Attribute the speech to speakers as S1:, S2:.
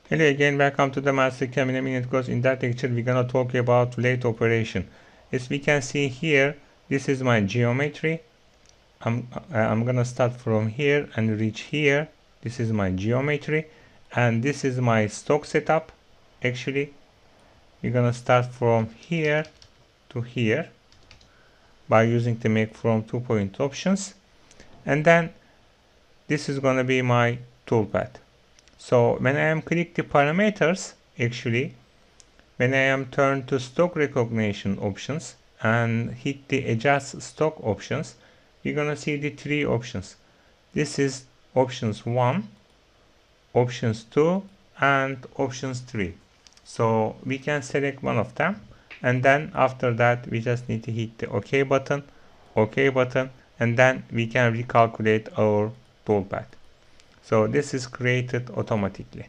S1: Hello again, welcome to the Mastercam. In a minute, because in that lecture we're gonna talk about lathe operation. As we can see here, this is my geometry. I'm gonna start from here and reach here. This is my geometry, and this is my stock setup. Actually, we're gonna start from here to here by using the make from 2-point options, and then this is gonna be my toolpath. So when I am click the parameters, actually, when I am turned to stock recognition options and hit the adjust stock options, we're gonna see the three options. This is options 1, options 2, and options 3. So we can select one of them, and then after that we just need to hit the OK button, and then we can recalculate our toolpath. So this is created automatically.